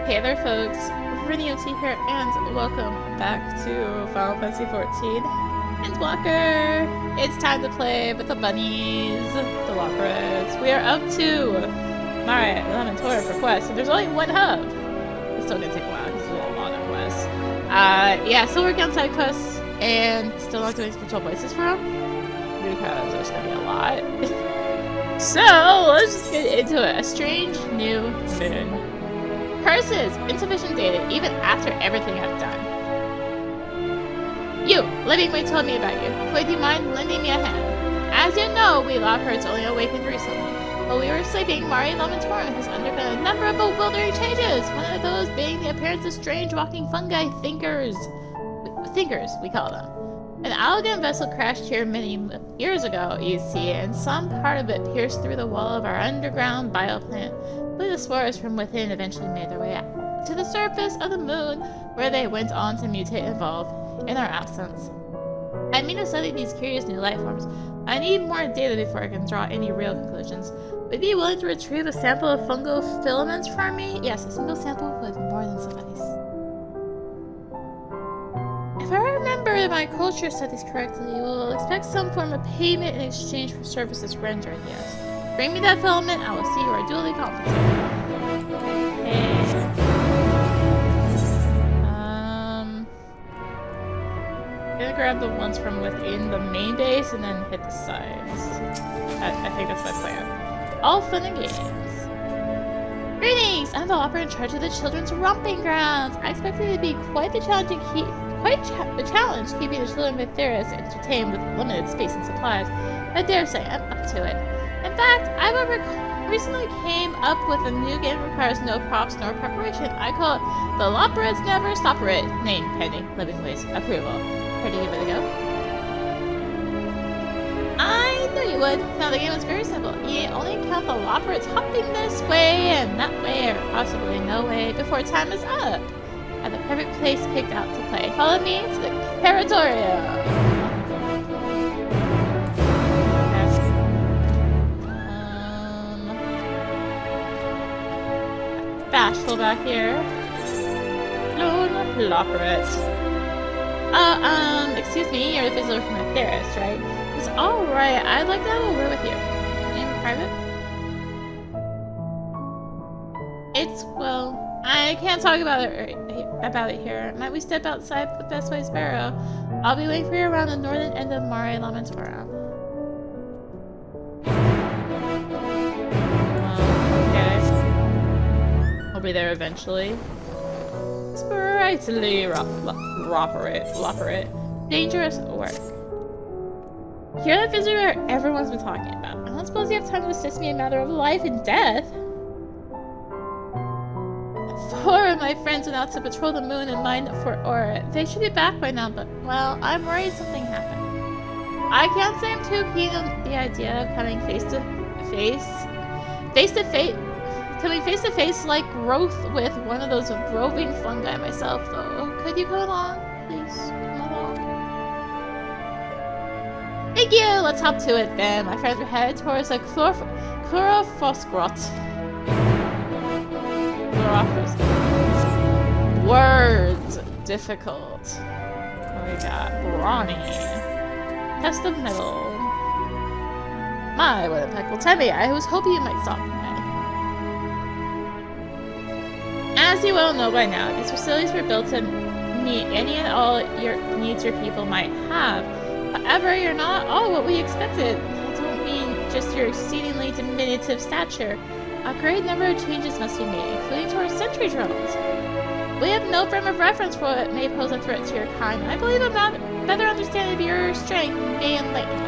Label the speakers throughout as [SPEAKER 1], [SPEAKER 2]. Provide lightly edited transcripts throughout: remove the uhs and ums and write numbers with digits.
[SPEAKER 1] Hey there folks, RenioT here and welcome back to Final Fantasy XIV Endwalker! It's time to play with the bunnies, the Lockers. We are up to Mare Lamentorum for quests, and there's only one hub. It's still gonna take a while because there's a lot of quests. Yeah, still working on side quests and still not doing control places for them because there's gonna be a lot. So, let's just get into it. A strange new moon. Curses! Insufficient data, even after everything I've done. You! Livingway told me about you. Would you mind lending me a hand? As you know, we Lockharts only awakened recently. While we were sleeping, Mare Lamentorum has undergone a number of bewildering changes. One of those being the appearance of strange walking fungi thinkers. Thinkers, we call them. An elegant vessel crashed here many years ago, you see, and some part of it pierced through the wall of our underground bioplant. The spores from within eventually made their way out to the surface of the moon, where they went on to mutate and evolve in our absence. I mean to study these curious new life forms. I need more data before I can draw any real conclusions. Would you be willing to retrieve a sample of fungal filaments for me? Yes, a single sample would more than suffice. If I remember my culture studies correctly, you will expect some form of payment in exchange for services rendered, yes. Bring me that filament, I will see you are duly compensated. Okay. I'm gonna grab the ones from within the main base and then hit the sides. I think that's my plan. All fun and games. Greetings! I'm the operator in charge of the children's romping grounds. I expected it to be quite the challenge keeping the children with theorists entertained with limited space and supplies. I dare say I'm up to it. In fact, I recently came up with a new game that requires no props nor preparation. I call it the Lopperates Never Stopper-It. Name pending Livingway's approval. Ready to give it a go? I knew you would. Now the game is very simple. You only count the Lopperates hopping this way and that way, or possibly no way, before time is up. At the perfect place picked out to play. Follow me to the Territorium. Bashful back here. Lone Lopperate. Excuse me, you're the visitor from the Theorist, right? It's alright, I'd like to have a word with you. Name private? It's, well, I can't talk about it here. Might we step outside the Bestway Burrows? I'll be waiting for you around the northern end of Mare Lamentorum. I'll be there eventually. Sprightly Lopperate. Dangerous work. You're the visitor everyone's been talking about. I don't suppose you have time to assist me in a matter of life and death. 4 of my friends went out to patrol the moon and mine for ore. They should be back by now, but, well, I'm worried something happened. I can't say I'm too keen on the idea of coming face to face like growth with one of those roving fungi myself, though. Could you come along? Please, come along. Thank you! Let's hop to it then. My friends were headed towards a Chlorophyllosgrot. Words. Difficult. What we got? Brawny. Test of metal. My, what impeccable timing. I was hoping you might stop by. As you well know by now, these facilities were built to meet any and all your needs your people might have. However, you're not all what we expected. I don't mean just your exceedingly diminutive stature. A great number of changes must be made, including to our sentry drones. We have no frame of reference for what may pose a threat to your kind, and I believe a better understanding of your strength may enlighten us.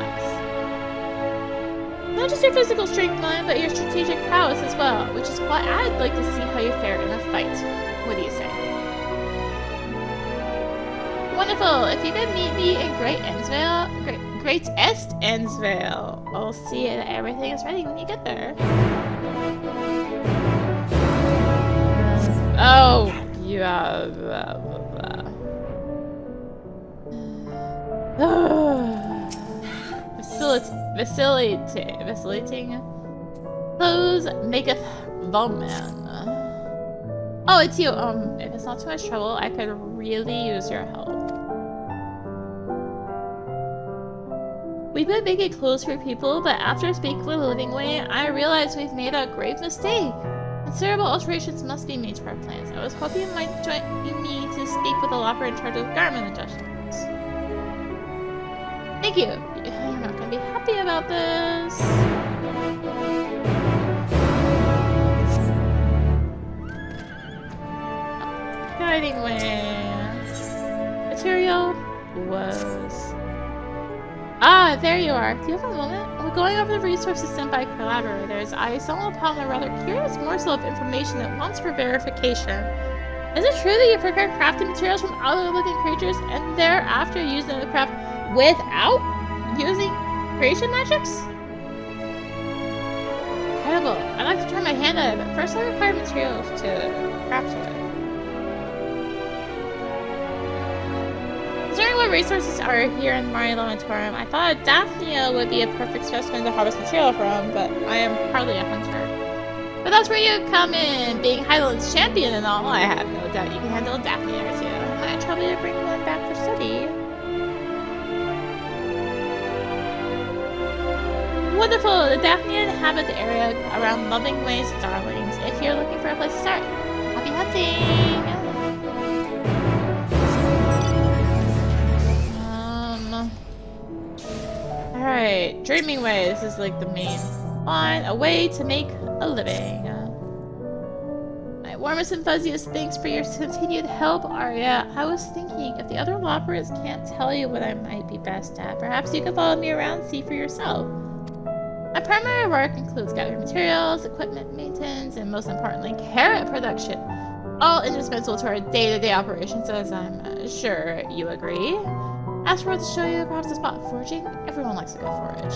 [SPEAKER 1] Not just your physical strength, mind, but your strategic prowess as well, which is why I'd like to see how you fare in a fight. What do you say? Wonderful! If you could meet me in Great Endvale, I'll see that everything is ready when you get there. Oh, you have... Vacillating clothes maketh the man. Oh, it's you. If it's not too much trouble, I could really use your help. We've been making clothes for people, but after speaking with the living way, I realized we've made a grave mistake. Considerable alterations must be made to our plans. I was hoping you might join me to speak with the lopper in charge of garment adjustments. Thank you. You're not going to be happy about this. Guiding way. Material was... Ah, there you are. Do you have a moment? We're going over the resources sent by collaborators. I stumbled upon a rather curious morsel of information that wants for verification. Is it true that you prepare crafting materials from other-looking creatures and thereafter use them to craft without using creation magics? Incredible. I'd like to try my hand at it, but first I require materials to craft it. Considering what resources are here in Mare Lamentorum, I thought Daphnia would be a perfect specimen to harvest material from, but I am hardly a hunter. But that's where you come in, being Highlands champion and all. I have no doubt you can handle Daphnia or two. I might trouble you to bring one back for study. Wonderful! The Daphnia inhabit the area around Loving Ways Darlings. If you're looking for a place to start, happy hunting! Alright, Dreaming Way. This is like the main line. A way to make a living. My warmest and fuzziest thanks for your continued help, Arya. I was thinking, if the other loppers can't tell you what I might be best at, perhaps you could follow me around and see for yourself. My primary work includes gathering materials, equipment maintenance, and most importantly, carrot production. All indispensable to our day-to-day operations, as I'm sure you agree. As for what to show you, perhaps a spot foraging. Everyone likes a good forage.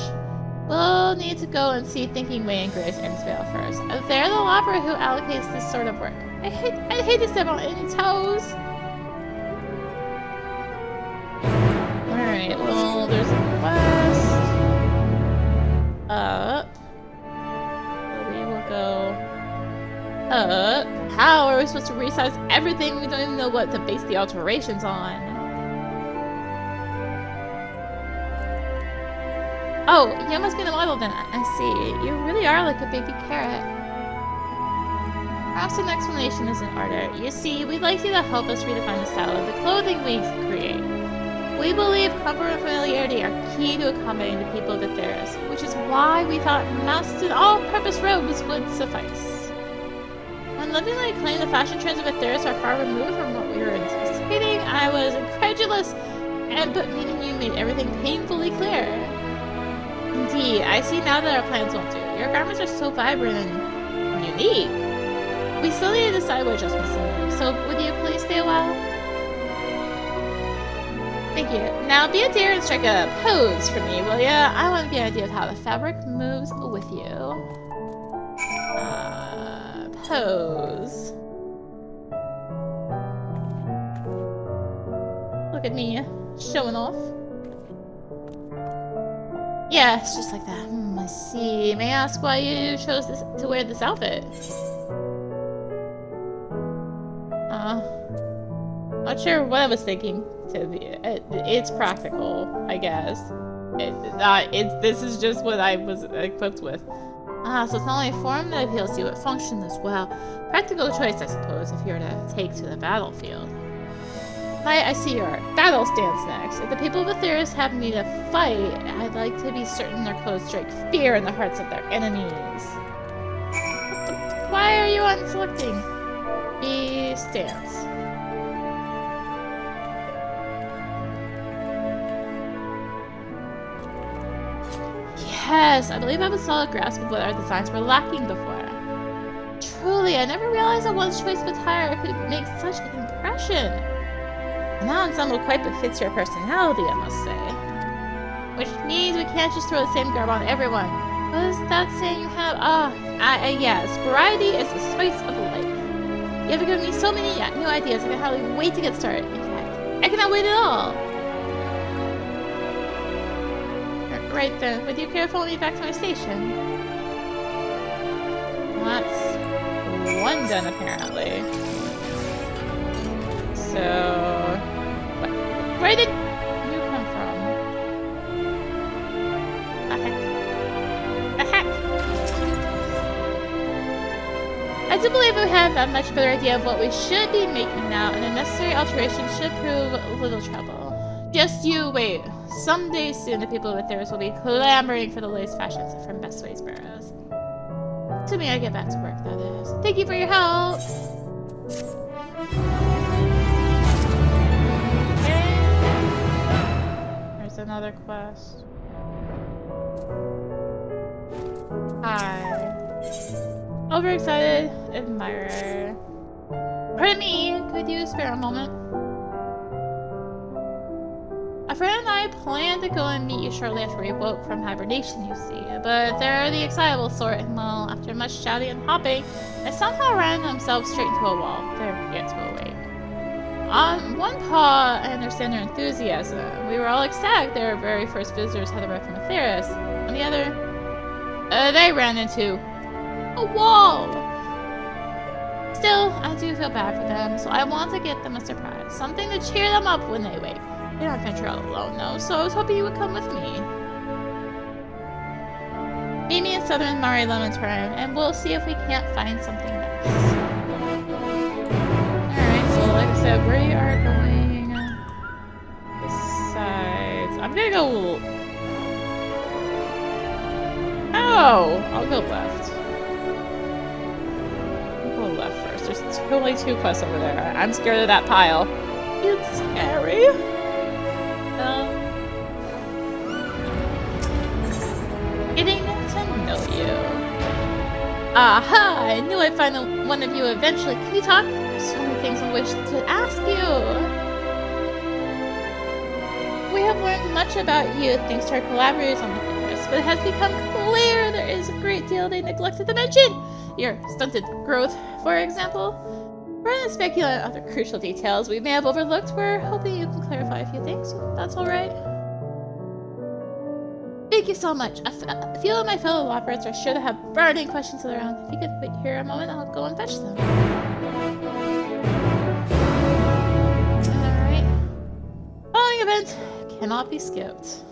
[SPEAKER 1] We'll need to go and see Thinking Way and Grace Innsvale first. They're the lopper who allocates this sort of work. I'd hate to step on any toes. Alright, well, there's a quest. Up. So we will go up. How are we supposed to resize everything? We don't even know what to base the alterations on. Oh, you must be the model then. I see. You really are like a baby carrot. Perhaps an explanation is in order. You see, we'd like you to help us redefine the style of the clothing we create. We believe comfort and familiarity are key to accommodating the people of Aetheris, which is why we thought mousted all-purpose robes would suffice. When Livingly claimed the fashion trends of Aetheris are far removed from what we were anticipating, I was incredulous, but meeting you made everything painfully clear. Indeed, I see now that our plans won't do. Your garments are so vibrant and unique. We still need to decide what adjustments to make, so would you please stay a while? Thank you. Now be a dear and strike a pose for me, will ya? I want the idea of how the fabric moves with you. Pose. Look at me, showing off. Yes, just like that. I see. May I ask why you chose to wear this outfit? Not sure what I was thinking. It's practical, I guess. This is just what I was equipped with. So it's not only form that appeals to you, but function as well. Practical choice, I suppose, if you were to take to the battlefield. I see your battle stance next. If the people of Aetheris have me to fight, I'd like to be certain their clothes strike fear in the hearts of their enemies. Why are you unselecting? B stance. Yes, I believe I have a solid grasp of what our designs were lacking before. Truly, I never realized that one's choice of attire could make such an impression. And that ensemble quite befits your personality, I must say. Which means we can't just throw the same garb on everyone. What is that saying you have? Yes, variety is the spice of life. You have given me so many new ideas, I can hardly wait to get started. In fact, I cannot wait at all. Right then, would you care to follow me back to my station? Well, that's one done, apparently. have a much better idea of what we should be making now, and the necessary alterations should prove little trouble. Just you wait. Someday soon the people with theirs will be clamoring for the latest fashions from Bestway Burrows. Assuming I get back to work, that is. Thank you for your help! Okay. There's another quest. Hi. Overexcited admirer. Pardon me, could you spare a moment? A friend and I plan to go and meet you shortly after we woke from hibernation, you see. But they're the excitable sort, and well, after much shouting and hopping, they somehow ran themselves straight into a wall. They're yet to awake. On one paw, I understand their enthusiasm. We were all ecstatic their very first visitors had arrived from Aetheris. On the other, they ran into a wall! Still, I do feel bad for them, so I want to get them a surprise. Something to cheer them up when they wake. They don't venture out alone, though, so I was hoping you would come with me. Meet me in southern Mare Lamentorum, and we'll see if we can't find something nice. Alright, so like I said, we are going... besides... I'm gonna go... Oh! I'll go left. I'll go left first. There's only 2 quests over there. I'm scared of that pile. It's scary. Getting to know you. Aha! I knew I'd find one of you eventually. Can you talk? So many things I wish to ask you. We have learned much about you thanks to our collaborators on the Aetheris, but it has become clear there is a great deal they neglected to mention. Your stunted growth, for example. Rather than speculate on other crucial details we may have overlooked, we're hoping you can clarify a few things. That's alright. Thank you so much. A few of my fellow Loppers are sure to have burning questions of their own. If you could wait here a moment, I'll go and fetch them. Alright. Following event cannot be skipped.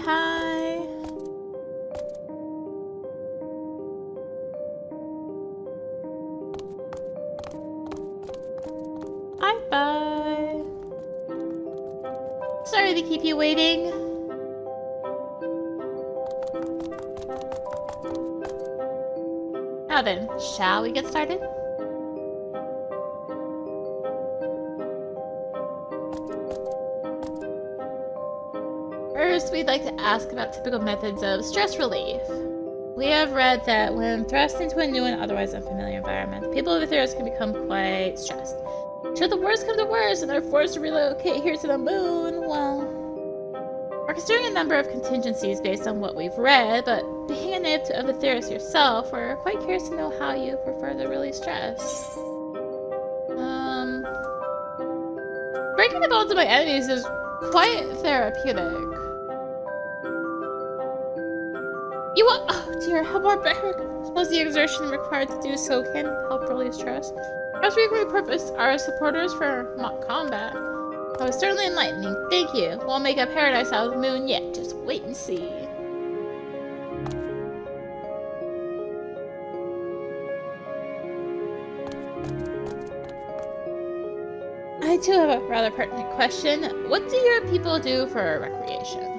[SPEAKER 1] Hi. Bye. Sorry to keep you waiting. Now then, shall we get started? First, we'd like to ask about typical methods of stress relief. We have read that when thrust into a new and otherwise unfamiliar environment, people of Aetheris can become quite stressed. Should the worst come to worst and they're forced to relocate here to the moon, well... We're considering a number of contingencies based on what we've read, but being a native of Aetheris yourself, we're quite curious to know how you prefer to relieve stress. Breaking the bones of my enemies is quite therapeutic. You want— oh dear, how barbaric. I suppose the exertion required to do so can help relieve stress. Perhaps we can repurpose our supporters for mock combat. That was certainly enlightening. Thank you. We'll make a paradise out of the moon yet. Just wait and see. I too have a rather pertinent question. What do your people do for recreation?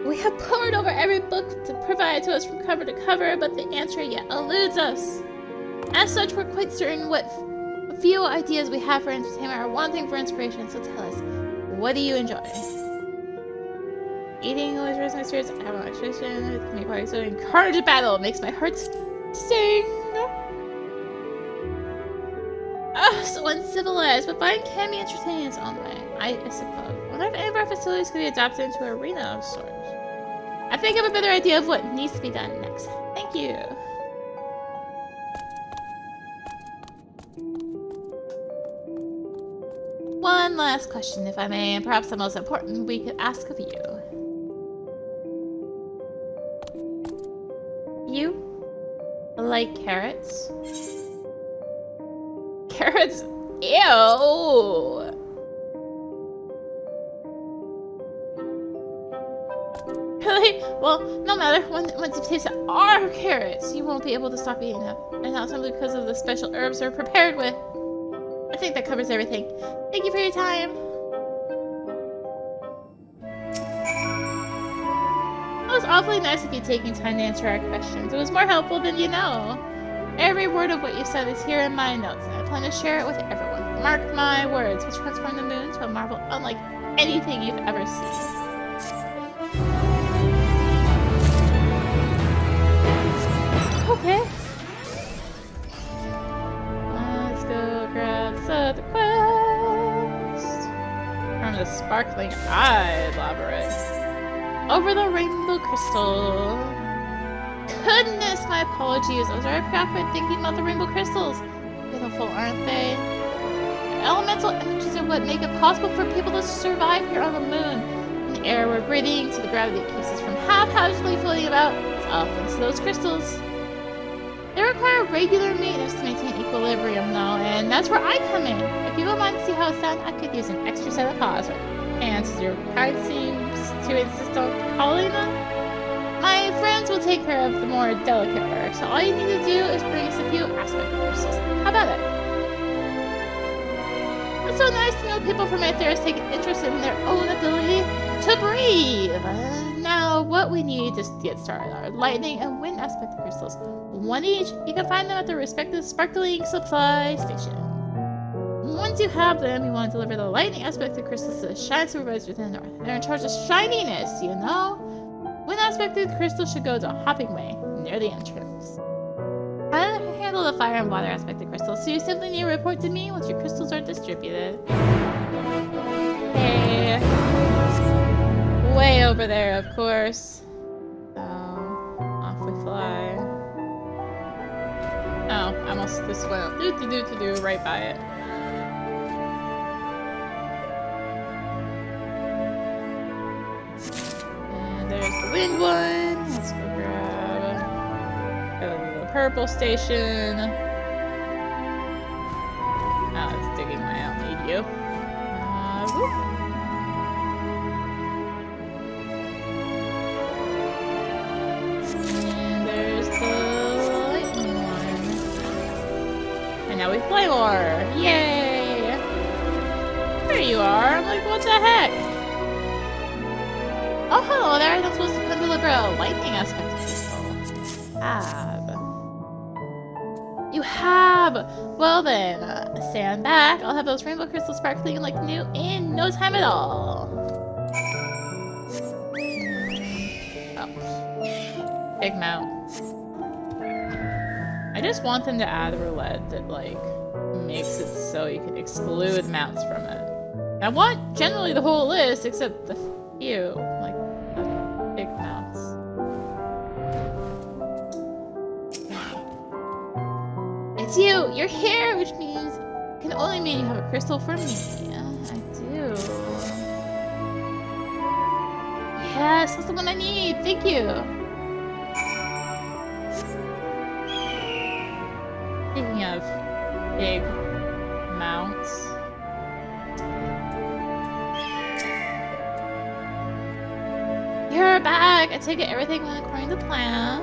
[SPEAKER 1] We have pored over every book to provide to us from cover to cover, but the answer yet eludes us. As such, we're quite certain what few ideas we have for entertainment are wanting for inspiration, so tell us, what do you enjoy? Eating always raises my spirits. I have an electrician with me party, so encourage battle makes my heart sing. So uncivilized, but fine can be entertaining in its own way, I suppose. I wonder if any of our facilities could be adapted into an arena of sorts. I think I have a better idea of what needs to be done next. Thank you. One last question, if I may, and perhaps the most important we could ask of you. You like carrots? Carrots Ew! Really? Well, no matter. Once you taste our carrots, you won't be able to stop eating them. And not simply because of the special herbs they're prepared with. I think that covers everything. Thank you for your time. It was awfully nice of you taking time to answer our questions. It was more helpful than you know. Every word of what you said is here in my notes, and I plan to share it with everyone. Mark my words, which transform the moon to a marvel unlike anything you've ever seen. Okay. Let's go grab the quest from the Sparkling Eye Labyrinth. Over the Rainbow Crystal. Goodness, my apologies. I was very preoccupied thinking about the Rainbow Crystals. Beautiful, aren't they? Elemental energies are what make it possible for people to survive here on the moon. In the air we're breathing, to the gravity that keeps us from haphazardly floating about. It's all thanks to those crystals. They require regular maintenance to maintain equilibrium, though, and that's where I come in. If you don't mind to see how it's done, I could use an extra set of paws. And since your kind seems to insist on calling them, my friends will take care of the more delicate work. So all you need to do is bring us a few aspect crystals. How about it? It's so nice to know people from Aetheris take an interest in their own ability to breathe. Now, what we need to get started are lightning and wind aspect crystals. One each. You can find them at their respective sparkling supply station. Once you have them, you want to deliver the lightning aspect of crystals to the shine supervisor to the north. They're in charge of shininess, you know? Wind aspect of crystal should go to Hopping Way, near the entrance. I handle the fire and water aspect of crystals, so you simply need to report to me once your crystals are distributed. Hey. Way over there, of course. So, off we fly. Oh, I almost just went do right by it. And there's the wind one. Let's go grab the purple station. Oh, it's digging my out. Need you. Whoop. Now we play more! Yay! There you are! I'm like, what the heck? Oh, hello there! I'm supposed to come deliver a lightning aspect of crystal. You have! Well then, stand back. I'll have those rainbow crystals sparkling like new in no time at all. Oh. Big mount. I just want them to add a roulette that, like, makes it so you can exclude mounts from it. I want generally the whole list, except the few, like, the big mounts. It's you! You're here! Which means, can only mean you have a crystal for me. I do. Yes, that's the one I need! Thank you! Speaking of big mounts. You're back! I take it everything went according to plan.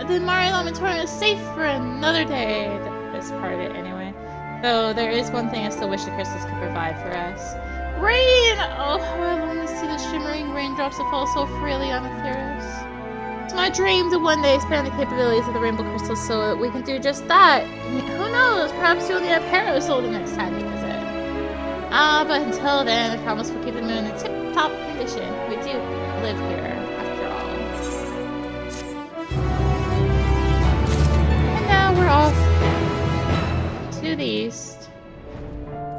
[SPEAKER 1] The Mare Lamentorum is safe for another day. This part of it, anyway. Though there is one thing I still wish the crystals could provide for us. Rain! Oh, how I long to see the shimmering raindrops that fall so freely on Aetheris. It's my dream to one day expand the capabilities of the rainbow crystals so that we can do just that. Who knows? Perhaps you'll need a parasol the next time you visit. But until then, I promise we'll keep the moon in tip-top condition. We do live here, after all. And now we're off to the east.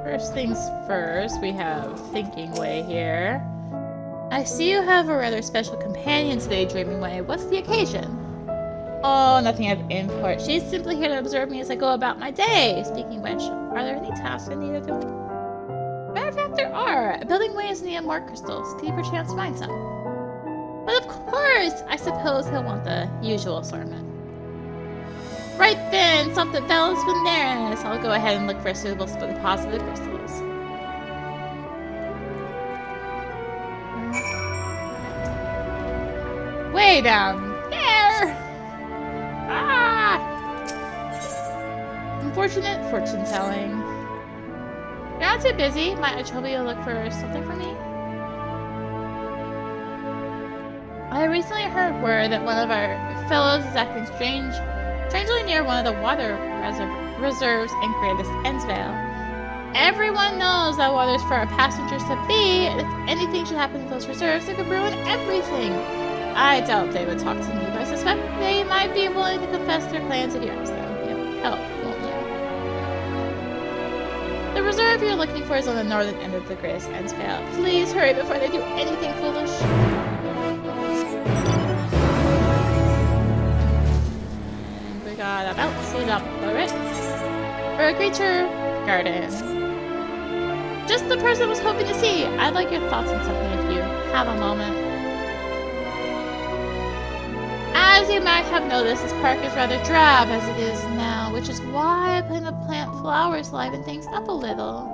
[SPEAKER 1] First things first, we have Thinking Way here. I see you have a rather special companion today, Dreaming Way. What's the occasion? Oh, nothing of import. She's simply here to observe me as I go about my day. Speaking which, are there any tasks I need to do? Matter of fact, there are. Building Way is needing more crystals. Can you perchance find some? But of course! I suppose he'll want the usual assortment. Right then, something fell from there. So I'll go ahead and look for a suitable deposit of crystals. Way down there. Ah! Unfortunate fortune telling. You're not too busy. Might Achobia look for something for me? I recently heard word that one of our fellows is acting strangely near one of the water reserves in Greatest Endvale. Everyone knows that water is for our passengers to be, and if anything should happen to those reserves, it could ruin everything. I doubt they would talk to me, but I suspect they might be willing to confess their plans if you ask them. You'll help, won't you? The reserve you're looking for is on the northern end of the Greatest Endvale. Please hurry before they do anything foolish. Got a bouncy up for it. For a creature garden. Just the person I was hoping to see. I'd like your thoughts on something if you have a moment. As you might have noticed, this park is rather drab as it is now, which is why I plan to plant flowers to liven things up a little.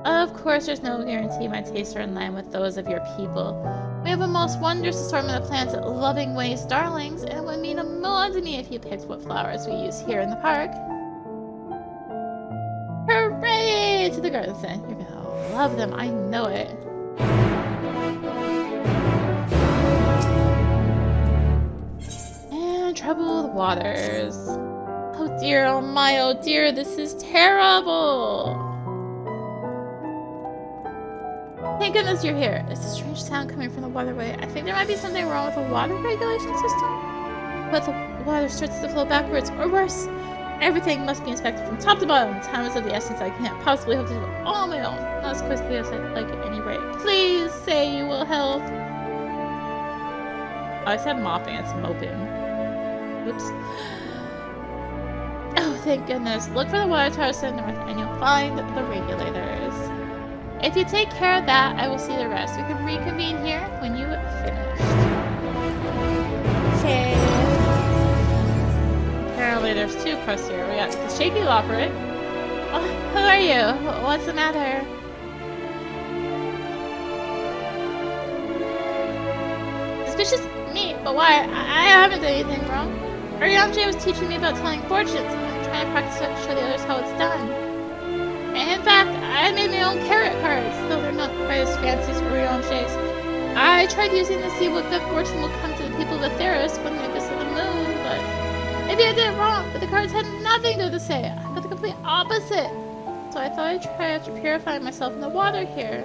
[SPEAKER 1] Of course, there's no guarantee my tastes are in line with those of your people. We have a most wondrous assortment of plants at Loving Ways Darlings, and it would mean a lot to me if you picked what flowers we use here in the park. Hooray to the garden center. You're gonna love them, I know it. And troubled waters. Oh dear, oh my, oh dear, this is terrible! Thank goodness you're here. It's a strange sound coming from the waterway. I think there might be something wrong with the water regulation system. But the water starts to flow backwards, or worse. Everything must be inspected from top to bottom. Time is of the essence. I can't possibly hope to do it all on my own. Not as quickly as I'd like at any rate. Please say you will help. Oh, I said mopping. It's moping. Oops. Oh, thank goodness. Look for the water tower to the north and you'll find the regulators. If you take care of that, I will see the rest. We can reconvene here when you finish. Okay. Apparently there's two quests here. We got the Shaky Lopperit. Oh, who are you? What's the matter? Suspicious? Me? But why? I haven't done anything wrong. Oriange was teaching me about telling fortunes. I'm trying to practice it to show the others how it's done. And in fact, I made my own carrot cards, though they're not quite as fancy as Oriange's. I tried using them to see what good fortune will come to the people of Theros when they visit the moon, but maybe I did it wrong, but the cards had nothing good to say. I got the complete opposite. So I thought I'd try after purifying myself in the water here.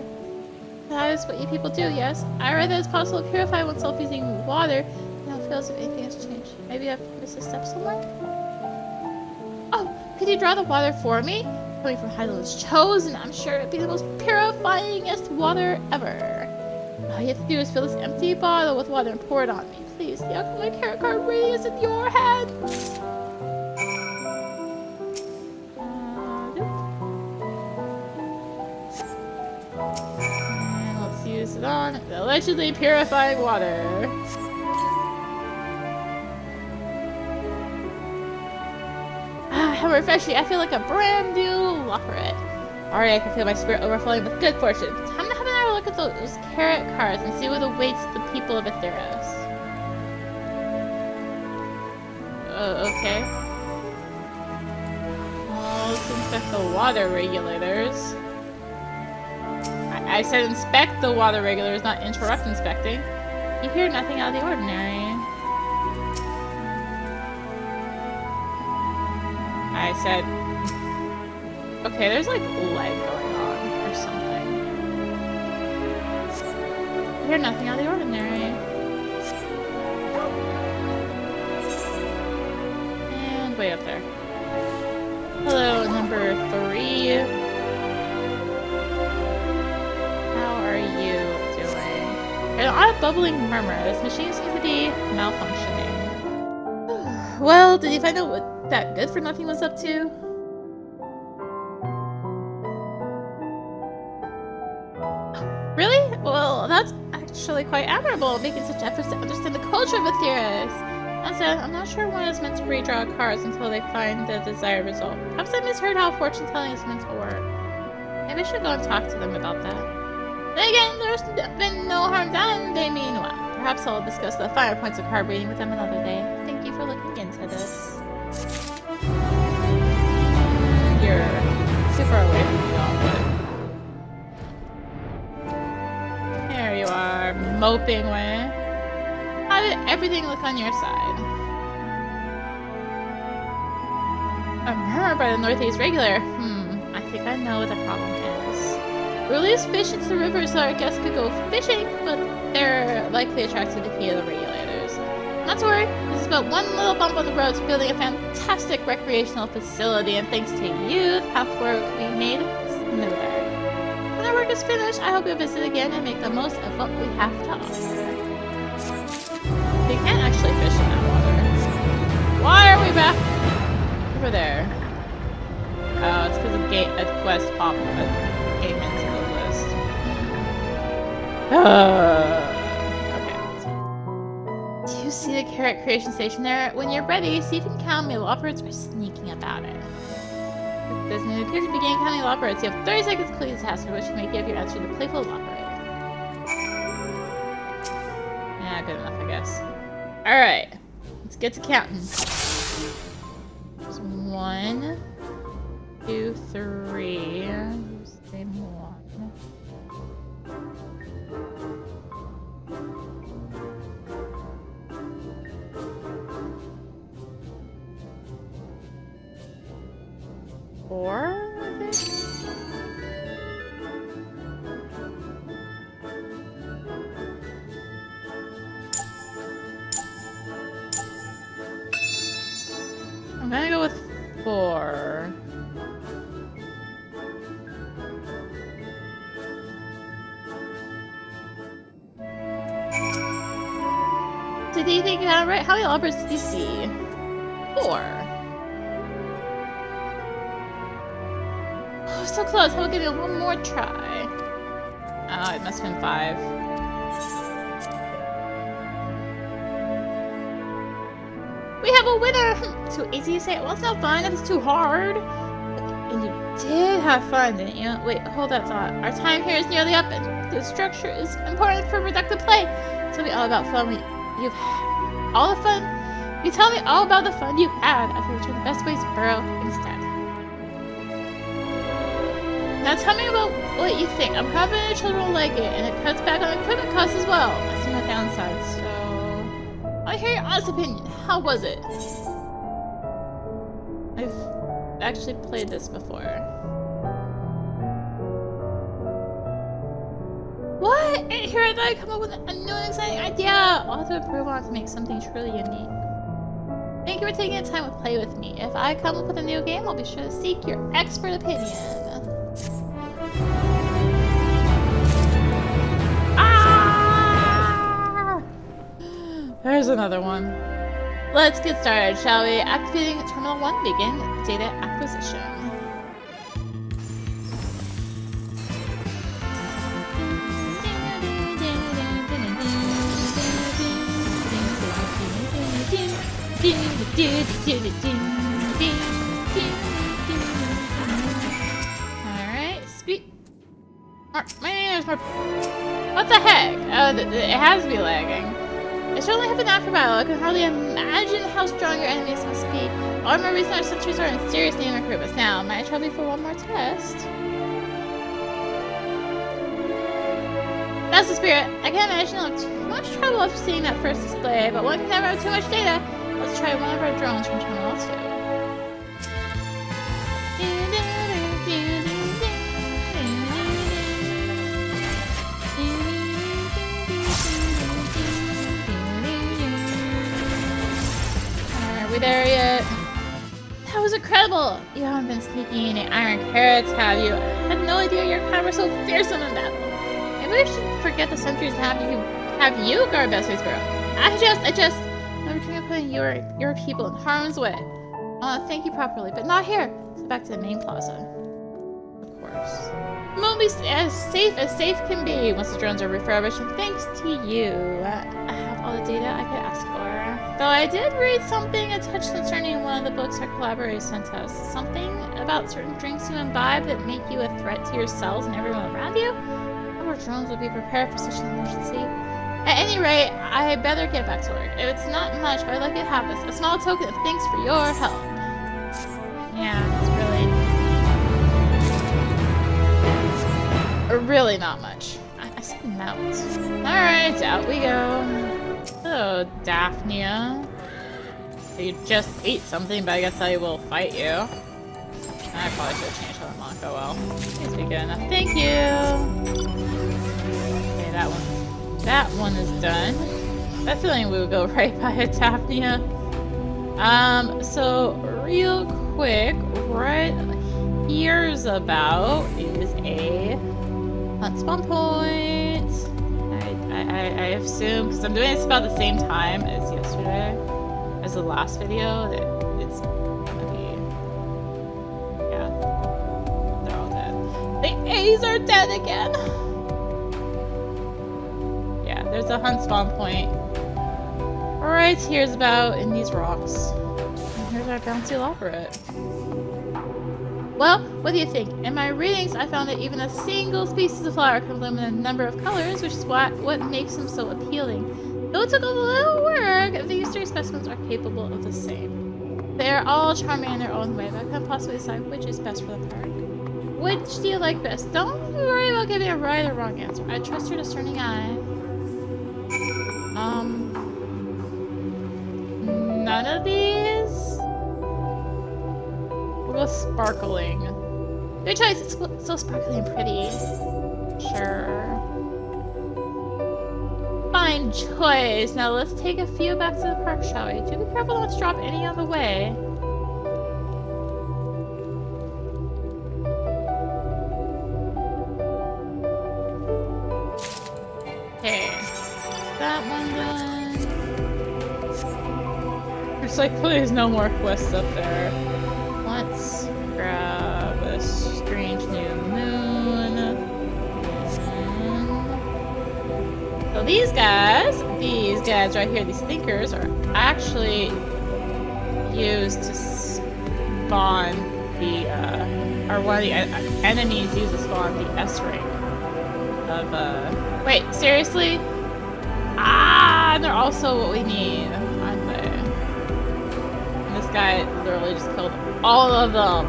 [SPEAKER 1] That is what you people do, yes? I read that it's possible to purify oneself using water, and I don't feel as if anything has changed. Maybe I've missed a step somewhere? Oh, could you draw the water for me? Coming from Hydaelyn's Chosen, I'm sure it'd be the most purifyingest water ever. All you have to do is fill this empty bottle with water and pour it on me. Please, the outcome of my carrot card really is in your hands. And let's use it on the allegedly purifying water. How refreshing. I feel like a brand new Lopperit. Already I can feel my spirit overflowing with good fortune. Time to have another look at those carrot cards and see what awaits the people of Theros. Okay. Well, let's inspect the water regulators. I said inspect the water regulators, not interrupt inspecting. You hear nothing out of the ordinary. I said, okay, there's like lag going on or something. You hear nothing out of the ordinary. And way up there. Hello, number 3. How are you doing? An odd bubbling murmur. This machine seems to be malfunctioning. Well, did you find out what that good for nothing was up to? Really? Well, that's actually quite admirable, making such efforts to understand the culture of Theros. That said, I'm not sure one is meant to redraw cards until they find the desired result. Perhaps I misheard how fortune telling is meant to work. Maybe I should go and talk to them about that. Then again, there's been no harm done. They mean well. Perhaps I'll discuss the finer points of card reading with them another day. Thank you for looking into this. You're super away from me all, but... There you are, moping away. How did everything look on your side? A murmur by the northeast regular. I think I know what the problem is. We release fish into the river so our guests could go fishing, but they're likely attracted to the heat of the regulators. Not to worry, this is but one little bump on the road to building a fantastic recreational facility, and thanks to you, the path forward can be made smoother. When our work is finished, I hope you'll visit again and make the most of what we have to offer. They can't actually fish in that water. Why are we back over there? Oh, it's because a quest popped a game into the list. Okay. Do you see the carrot creation station there? When you're ready, see if you can count Loperids are sneaking about it. If there's no appear to begin counting Loperids, you have 30 seconds to complete the task, which you may give your answer to Playful Loperid. Yeah, good enough, I guess. Alright, let's get to counting. There's 1, 2, 3. Same one. Four, I think? I'm gonna go with 4. Did you think you got it right? How many Loperids did you see? 4. Oh, so close. I will give you one more try. Oh, it must have been 5. We have a winner! Too easy to say. Well, it's not fun if it's too hard. And you did have fun, didn't you? Wait, hold that thought. Our time here is nearly up, and the structure is important for productive play. Tell me all about fun. You've had all the fun. You tell me all about the fun you had after you return to Bestway Burrows instead. Now tell me about what you think. I'm confident your children will like it, and it cuts back on equipment costs as well. I see no downside, so... I hear your honest opinion. How was it? I've actually played this before. What? And here I thought I'd come up with a new and exciting idea! I'll have to improve on it to make something truly unique. Thank you for taking the time to play with me. If I come up with a new game, I'll be sure to seek your expert opinion. Ah! There's another one. Let's get started, shall we? Activating Terminal 1, begin data acquisition. Alright, speed. What the heck? Oh, it has to be lagging. I certainly have an knack for battle. I can hardly imagine how strong your enemies must be. All my recent our sentries are in serious need of recruitments. Now, might I trouble you for one more test? That's the spirit. I can't imagine I'll have too much trouble after seeing that first display, but one can never have too much data. Let's try one of our drones from Terminal 2. Are we there yet? That was incredible! You haven't been sneaking any iron carrots, have you? I had no idea your kind were so fearsome in battle. Maybe we should forget the sentries and have you guard Bestway Burrows. I just... I'm trying to put your people in harm's way. I want to thank you properly, but not here. So back to the main plaza. Of course. It won't be as safe can be once the drones are refurbished, and thanks to you, I have all the data I could ask for. Though I did read something a touch concerning one of the books our collaborators sent us. Something about certain drinks you imbibe that make you a threat to yourselves and everyone around you? Our drones will be prepared for such an emergency. At any rate, I better get back to work. If it's not much, but I'd like you to have this. A small token of thanks for your help. Yeah, it's really not much. I said mount. Alright, out we go. Hello, Daphnia. You just ate something, but I guess I will fight you. I probably should have changed how the monk. Oh well. Please be good enough. Thank you! Okay, that one is done. That feeling we would go right by it, Daphnia. So real quick, right here's about is a hunt spawn point. I assume, because I'm doing this about the same time as yesterday, as the last video, that it's gonna be, yeah, they're all dead. The A's are dead again! Yeah, there's a hunt spawn point right here's about in these rocks. And here's our bouncy Loperet. Well, what do you think? In my readings, I found that even a single species of flower can bloom in a number of colors, which is what makes them so appealing. Though it took a little work, these three specimens are capable of the same. They are all charming in their own way, but I can't possibly decide which is best for the park. Which do you like best? Don't worry about giving a right or wrong answer. I trust your discerning eye. None of these? We'll go sparkling. Good choice, it's so sparkly and pretty. Sure. Fine choice. Now let's take a few back to the park, shall we? Do be careful not to drop any on the way. Okay. That one done. It's like, please, no more quests up there. Let's grab a strange new moon. So these guys right here, these thinkers, are actually used to spawn the, or one of the enemies used to spawn the S rank of, wait, seriously? Ah, they're also what we need, aren't they? And this guy literally just killed all of them.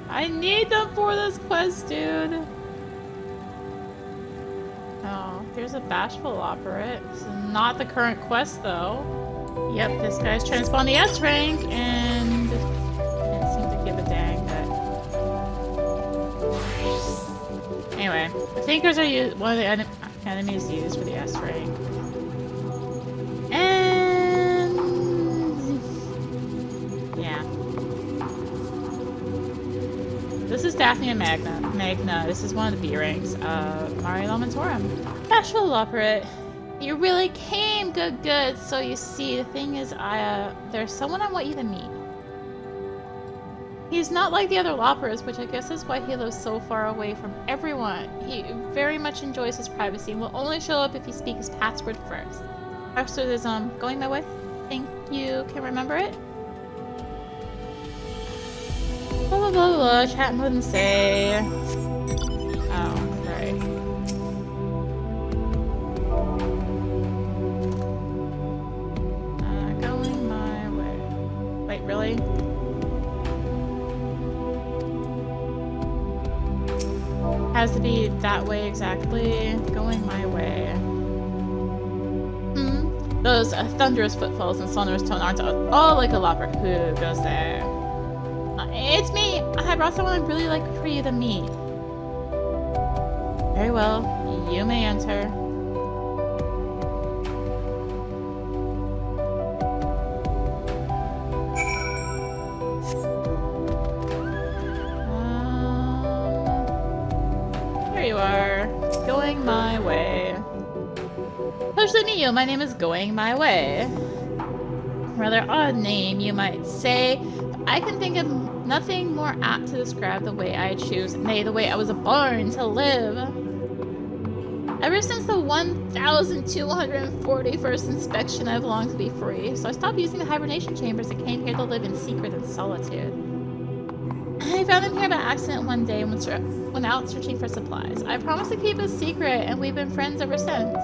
[SPEAKER 1] I need them for this quest, dude. Oh, here's a bashful Loperet. This is not the current quest, though. Yep, this guy's trying to spawn the S rank, and didn't seem to give a dang. But anyway, the thinkers are one of the enemies used for the S rank. And yeah. This is Daphnia Magna. This is one of the B ranks of Mare Lamentorum. Bashful Loperet. You really came. Good. So you see, the thing is, there's someone I want you to meet. He's not like the other Loperets, which I guess is why he lives so far away from everyone. He very much enjoys his privacy and will only show up if you speak his password first. Password is, going my way. Think you can remember it? Blah blah blah blah, chat more than say. Oh, right. Going my way. Wait, really? Has to be that way exactly. Going my way. Those thunderous footfalls and sonorous tone aren't all like a Loperet. Who goes there? It's me! I brought someone I'd really like for you to meet. Very well, you may enter. There you are. Going my way. Pleasure to meet you. My name is Going My Way. Rather odd name, you might say. I can think of nothing more apt to describe the way I choose, nay, the way I was born to live. Ever since the 1,241st inspection, I've longed to be free, so I stopped using the hibernation chambers and came here to live in secret and solitude. I found them here by accident one day when out searching for supplies. I promised to keep it secret, and we've been friends ever since.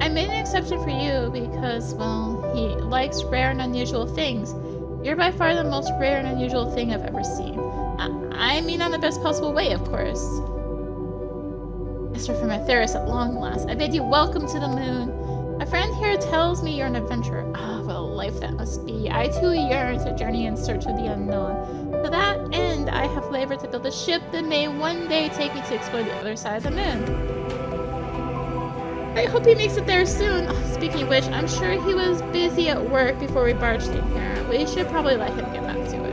[SPEAKER 1] I made an exception for you because, well, he likes rare and unusual things. You're by far the most rare and unusual thing I've ever seen. I mean on the best possible way, of course. Mr. Famfrit, at long last, I bid you welcome to the moon. A friend here tells me you're an adventurer. Ah, what a life that must be. I too yearn to journey in search of the unknown. To that end, I have labored to build a ship that may one day take me to explore the other side of the moon. I hope he makes it there soon. Oh, speaking of which, I'm sure he was busy at work before we barged in here. We should probably let him get back to it.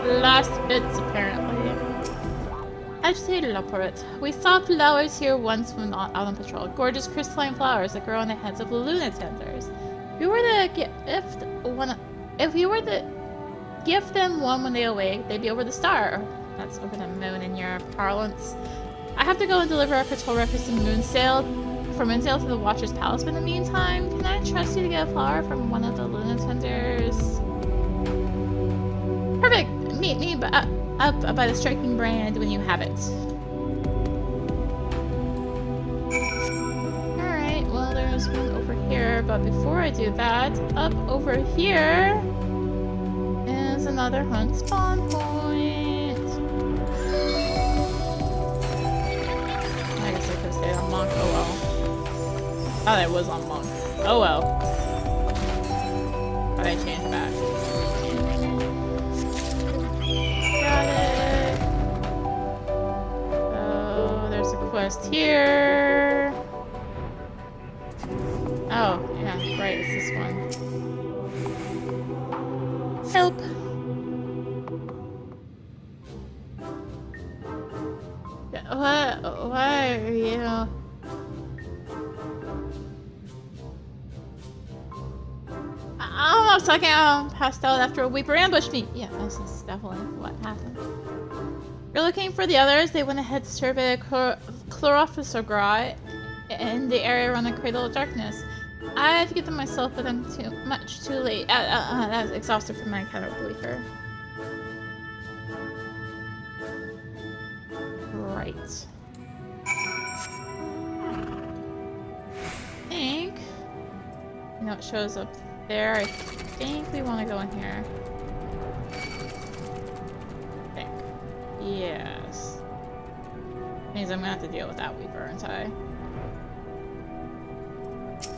[SPEAKER 2] Last bits, apparently. Agitated operates. We saw flowers here once when out on patrol. Gorgeous crystalline flowers that grow on the heads of lunatenders. If you were to gift them one when they awake, they'd be over the star. That's over the moon in your parlance. I have to go and deliver our patrol records from Moonsail to the Watcher's Palace, but in the meantime, can I trust you to get a flower from one of the lunatenders? Perfect! Meet me up by the striking brand when you have it. Alright, well there's one over here, but before I do that, up over here is another hunt spawn point. I guess I could stay on Monk, oh well. Thought I was on Monk. Oh well. But I changed back. Quest here. Oh, yeah, right, it's this one. Help! What? Why are you? I'm talking passed out after a Weeper ambushed me. Yeah, this is definitely what happened. You're looking for the others. They went ahead to survey a chlorophyllograph in the area around the Cradle of Darkness. I had to get them myself, but I'm too late. I was exhausted from my kind of believer. Right. I think... You know, it shows up there. I think we want to go in here. Yes. Means I'm gonna have to deal with that Weeper, aren't I?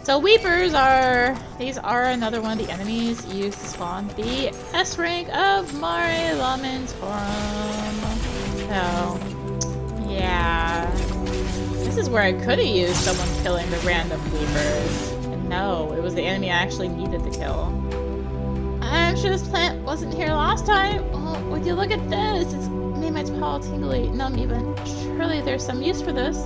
[SPEAKER 2] So Weepers are... These are another one of the enemies used to spawn the S rank of Mare Lamentorum. So... Yeah... This is where I could have used someone killing the random Weepers. And no, it was the enemy I actually needed to kill. I'm sure this plant wasn't here last time. Oh, would you look at this? It's made my paw tingly, numb even. Surely there's some use for this.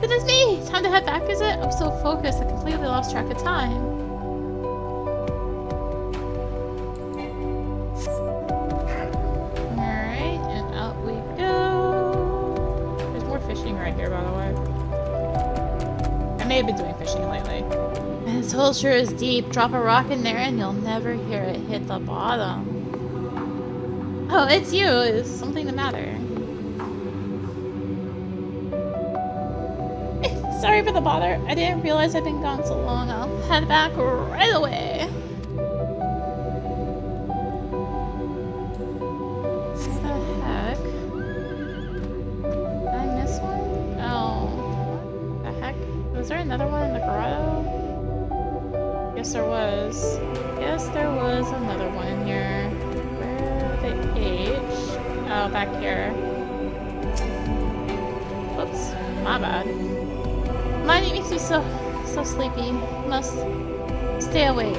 [SPEAKER 2] It is me! Time to head back, is it? I'm so focused, I completely lost track of time. Alright, and out we go. There's more fishing right here, by the way. I may have been doing fishing lately. This hole sure is deep. Drop a rock in there and you'll never hear it hit the bottom. Oh, it's you. Is something the matter? Sorry for the bother. I didn't realize I'd been gone so long. I'll head back right away. What the heck? Did I miss one? Oh. What the heck? Was there another one in the grotto? Yes, there was. Yes, there was another one in here. Where the H? Oh, back here. Whoops. My bad. Mining makes me so
[SPEAKER 1] so sleepy. Must stay awake.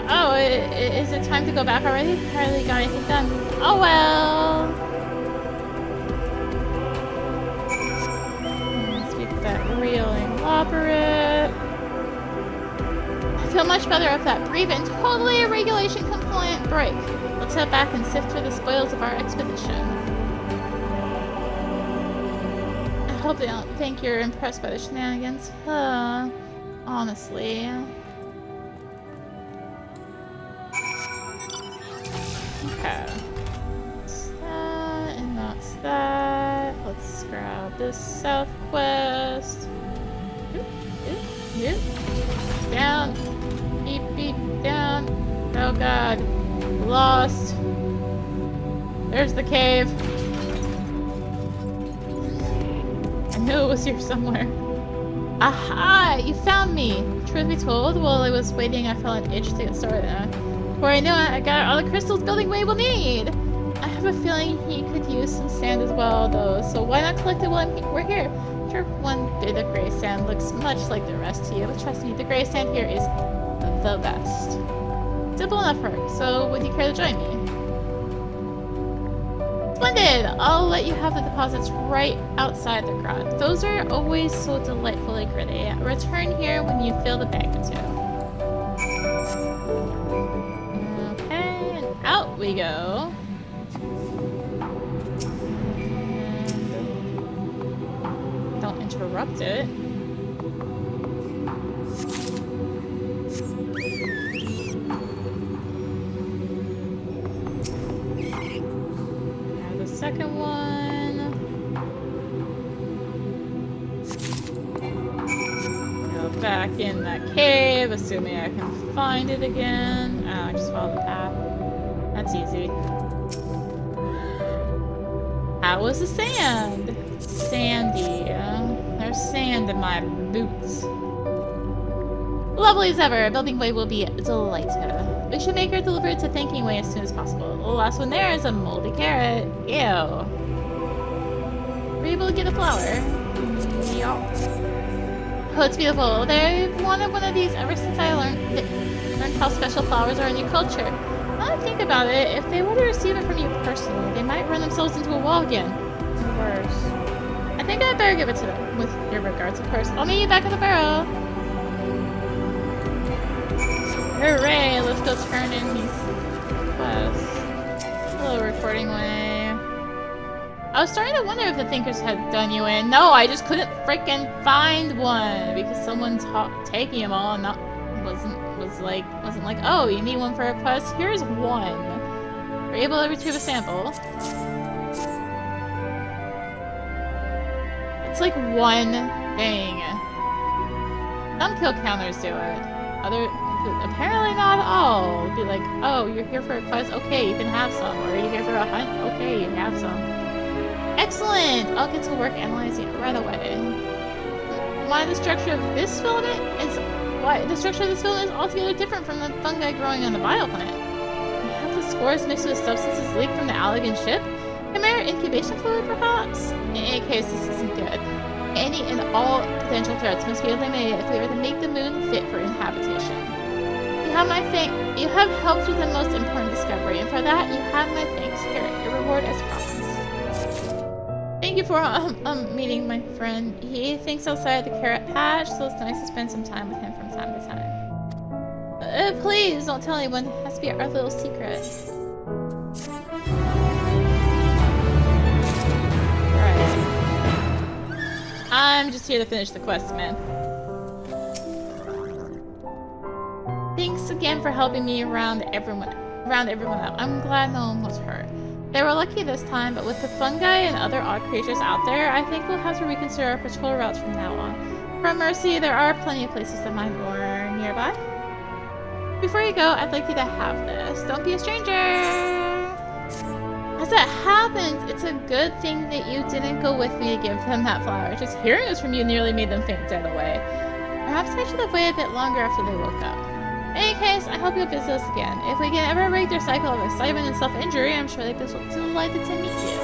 [SPEAKER 1] Oh, is it time to go back already? Hardly got anything done. Oh well. Let's keep that reeling operate. I feel much better after that brief and totally regulation compliant break. Let's head back and sift through the spoils of our expedition. I hope they don't think you're impressed by the shenanigans. Honestly. Okay. That's that, and that's that. Let's grab this south quest. Down. Beep, beep, down. Oh god. Lost. There's the cave. I knew it was here somewhere. Aha! You found me! Truth be told, while I was waiting, I felt an itch to get started. Before I knew it, I got all the crystals building way we'll need! I have a feeling he could use some sand as well, though, so why not collect it while we're here? Sure, one bit of gray sand looks much like the rest to you, but trust me, the gray sand here is the best. Simple enough work, so would you care to join me? Splendid! I'll let you have the deposits right outside the grot. Those are always so delightfully gritty. Return here when you fill the bag or two. Okay, and out we go. And don't interrupt it. Second one. Go back in that cave, assuming I can find it again. Oh, I just followed the path. That's easy. How was the sand? Sandy. There's sand in my boots. Lovely as ever. Building Way will be a delight. We should make our delivery to Thinking Way as soon as possible. The last one there is a moldy carrot. Ew. Were you able to get a flower? Yup. Oh, it's beautiful. They've wanted one of these ever since I learned how special flowers are in your culture. Now that I think about it, if they were to receive it from you personally, they might run themselves into a wall again. Or worse. I think I'd better give it to them. With your regards, of course. I'll meet you back at the burrow. Hooray! Let's go turn in these quests. Hello, recording way. I was starting to wonder if the Thinkers had done you in. No, I just couldn't freaking find one because someone's taking them all, and that wasn't like, oh, you need one for a quest. Here's one. We're able to retrieve a sample. It's like one thing. Some kill counters do it. Apparently not all. It'd be like, oh, you're here for a quest? Okay, you can have some. Or are you here for a hunt? Okay, you can have some. Excellent! I'll get to work analyzing it right away. Why the structure of this filament is altogether different from the fungi growing on the bioplant. We have the spores mixed with substances leaked from the Allegan ship? Chimera incubation fluid, perhaps? In any case, this isn't good. Any and all potential threats must be eliminated if we are to make the moon fit for inhabitation. You have helped with the most important discovery, and for that, you have my thanks. Here, your reward as promised. Thank you for meeting my friend. He thinks outside the carrot patch, so it's nice to spend some time with him from time to time. Please don't tell anyone. It has to be our little secret. Right. I'm just here to finish the quest, man. Thanks again for helping me around everyone out. I'm glad no one was hurt. They were lucky this time, but with the fungi and other odd creatures out there, I think we'll have to reconsider our patrol routes from now on. For mercy, there are plenty of places that might be more nearby. Before you go, I'd like you to have this. Don't be a stranger! As it happens, it's a good thing that you didn't go with me to give them that flower. Just hearing this from you nearly made them faint dead away. Perhaps I should have waited a bit longer after they woke up. In any case, I hope you'll visit us again. If we can ever break their cycle of excitement and self-injury, I'm sure they'd be delighted to meet you.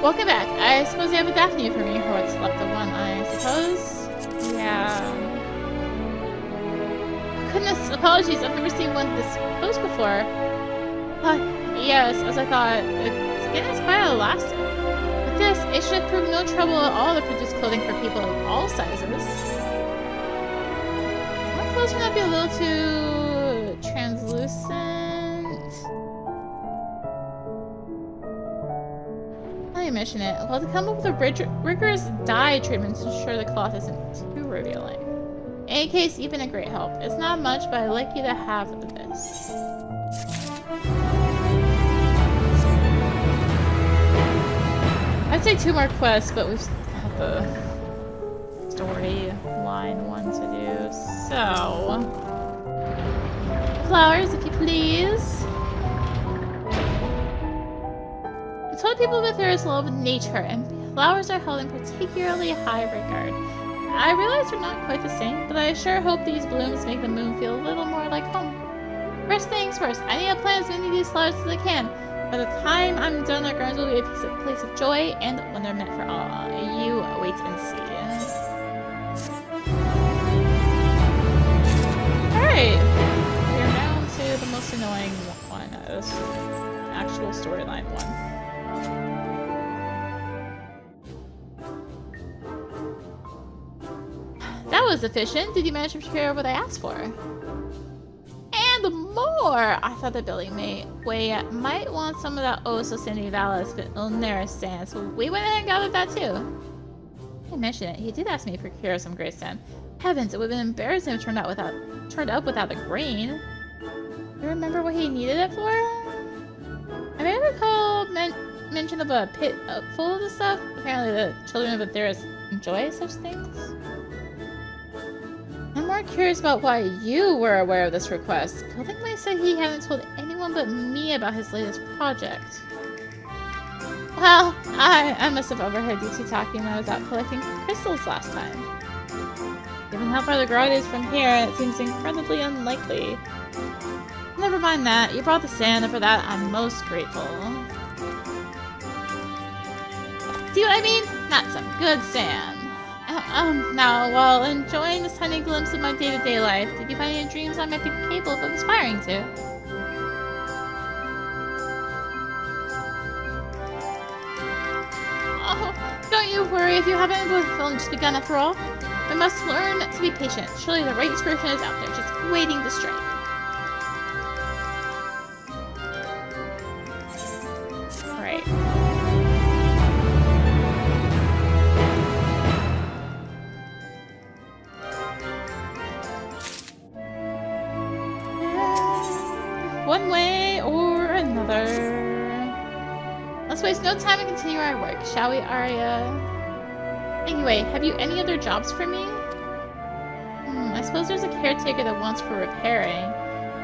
[SPEAKER 2] Welcome back. I suppose you have a Daphne for me, or what's left of one, I suppose. Yeah. Goodness, apologies. I've never seen one this close before. Yes, as I thought, its skin is quite elastic. With this, it should prove no trouble at all to produce clothing for people of all sizes. My clothes might be a little too translucent. Now you mention it, I'll have to come up with a rigorous dye treatment to ensure the cloth isn't too revealing. In any case, you've been a great help. It's not much, but I'd like you to have this. I'd say 2 more quests, but we still have the storyline one to do. So, flowers, if you please. I told people that there is love of nature, and flowers are held in particularly high regard. I realize they're not quite the same, but I sure hope these blooms make the moon feel a little more like home. First things first, I need to plant as many of these flowers as I can. By the time I'm done, our gardens will be a place of joy and wonderment for all. You wait and see. Alright, we're down to the most annoying one, this actual storyline one. That was efficient. Did you manage to procure what I asked for? And more! I thought the building might want some of that oh-so-sandy vallis, but Ilnera sand, so we went ahead and got that too. I mentioned it. He did ask me to procure some gray sand. Heavens, it would have been embarrassing if it turned up without the grain. You remember what he needed it for? I may recall mention of a pit full of this stuff. Apparently the children of Atheris enjoy such things. I'm more curious about why you were aware of this request. Building might say he hadn't told anyone but me about his latest project. Well, I must have overheard you two talking when I was out collecting crystals last time. Given how far the garage is from here, it seems incredibly unlikely. Never mind that. You brought the sand, and for that, I'm most grateful. See what I mean? Not some good sand. Now, while enjoying this tiny glimpse of my day-to-day life, did you find any dreams I might be capable of aspiring to? Oh, don't you worry if you haven't just begun after all. We must learn to be patient. Surely the right inspiration is out there, just waiting to strike. Right. One way or another. Let's waste no time and continue our work, shall we, Arya? Anyway, have you any other jobs for me? I suppose there's a caretaker that wants for repairing.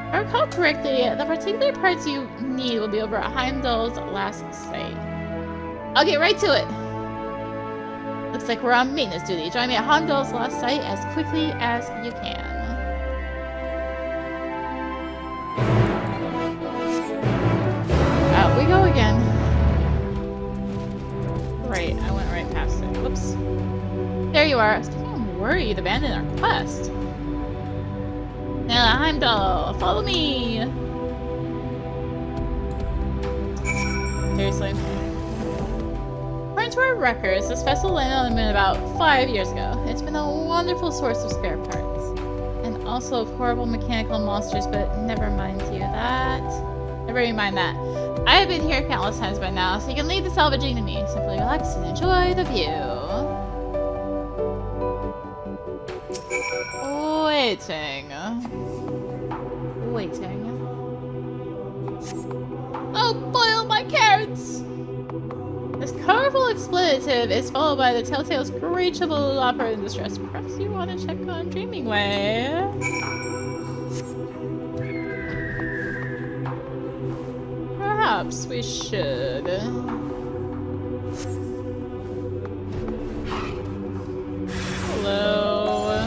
[SPEAKER 2] If I recall correctly, the particular parts you need will be over at Heimdall's last site. I'll get right to it. Looks like we're on maintenance duty. Join me at Heimdall's last site as quickly as you can. Out we go again. Right, I went right past it. Whoops. There you are. I was getting worried. Abandoned our quest. Now, Heimdall, follow me. Seriously. According to our records, this vessel landed on the moon about 5 years ago. It's been a wonderful source of spare parts. And also of horrible mechanical monsters, but never mind that. Never mind that. I have been here countless times by now, so you can leave the salvaging to me. Simply relax and enjoy the view. Waiting. Oh, boil my carrots! This colorful expletive is followed by the Telltale's great shovel opera in distress. Perhaps you want to check on Dreaming Way. Perhaps we should. Hello.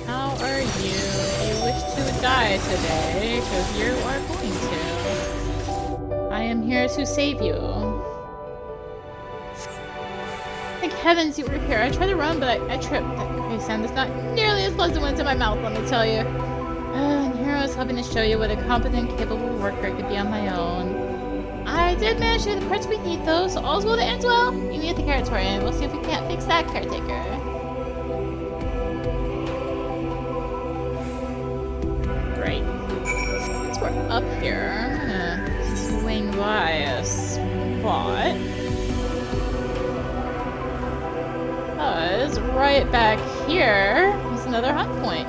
[SPEAKER 2] How are you? You wish to die today, because you are going to. am here to save you. Thank heavens you were here. I tried to run, but I tripped. That crazy sound is not nearly as pleasant when it's in my mouth, let me tell you. And here I was hoping to show you what a competent, capable worker I could be on my own. I did manage to get the parts we need, though, so all's well that ends well. You meet at the carrot and we'll see if we can't fix that caretaker. Right. Since we're up here, I'm gonna swing by a spot. Because right back here is another hunt point.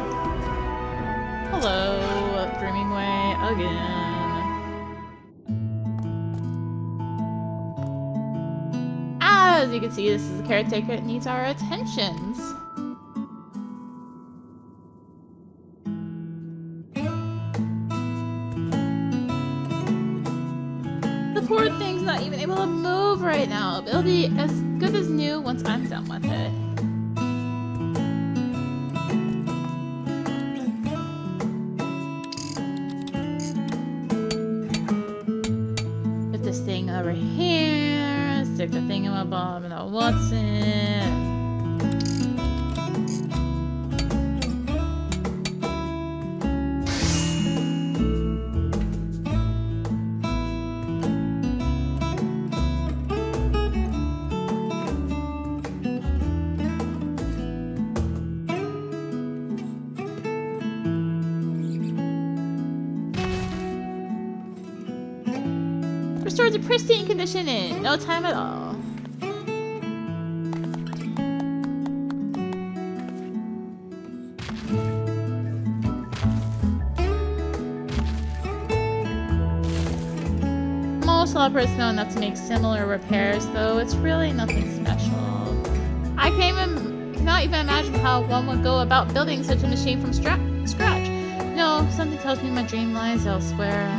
[SPEAKER 2] Hello, Dreaming Way again. As you can see, this is a caretaker that needs our attentions. The poor thing's not even able to move right now, but it'll be as good as new once I'm done with it. Put this thing over here, stick the thingamabob in the what's in. Restored to pristine condition in no time at all. Most operators know enough to make similar repairs, though it's really nothing special. I cannot even imagine how one would go about building such a machine from scratch. No, something tells me my dream lies elsewhere.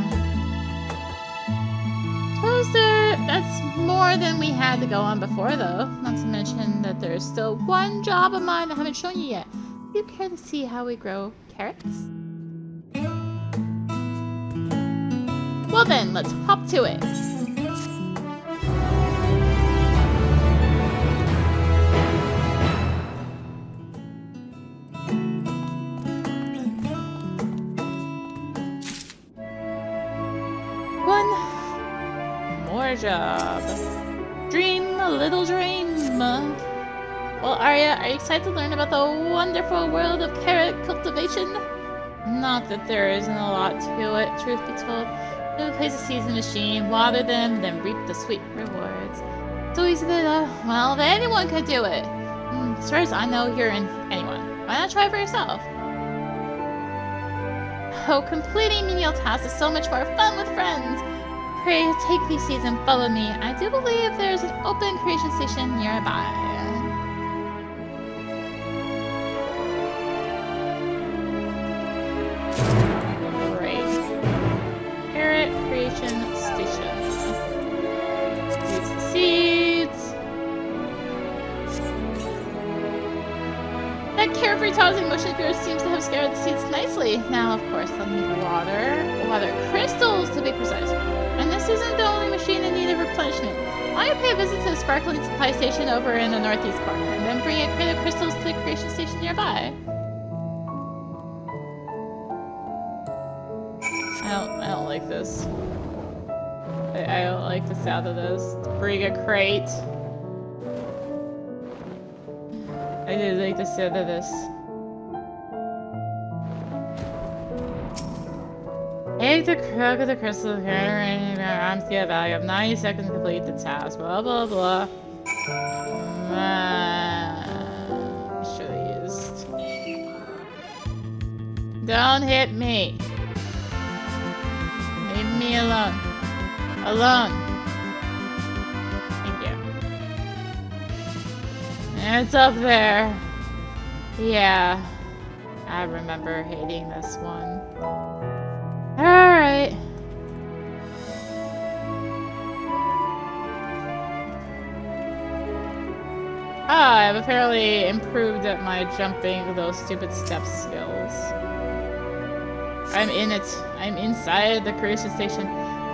[SPEAKER 2] That's more than we had to go on before, though. Not to mention that there's still one job of mine I haven't shown you yet. Do you care to see how we grow carrots? Well then, let's hop to it. Job. Dream a little dream. Well, Arya, are you excited to learn about the wonderful world of carrot cultivation? Not that there isn't a lot to it, truth be told. You place a seeds in the machine, water them, then reap the sweet rewards. So easy that, well, that anyone could do it. As far as I know, you're in anyone. Why not try it for yourself? Oh, completing menial tasks is so much more fun with friends. Pray, take these seeds and follow me. I do believe there's an open creation station nearby. Great. Carrot creation station. Use the seeds. That carefree tossing motion of yours seems to have scared the seeds nicely. Now, of course, they'll need water crystals to be precise. And this isn't the only machine in need of replenishment. Why don't you pay a visit to the sparkling supply station over in the northeast corner, and then bring a crate of crystals to the creation station nearby? I don't like this. I don't like the sound of this. Bring a crate. I didn't like the sound of this. Take the crook of the crystal here and your arms to a value of 90 seconds to complete the task. Blah blah blah. Should have used. Don't hit me. Leave me alone. Alone. Thank you. It's up there. Yeah. I remember hating this one. Alright. I have apparently improved at my jumping those stupid step skills. I'm in it. I'm inside the creation station.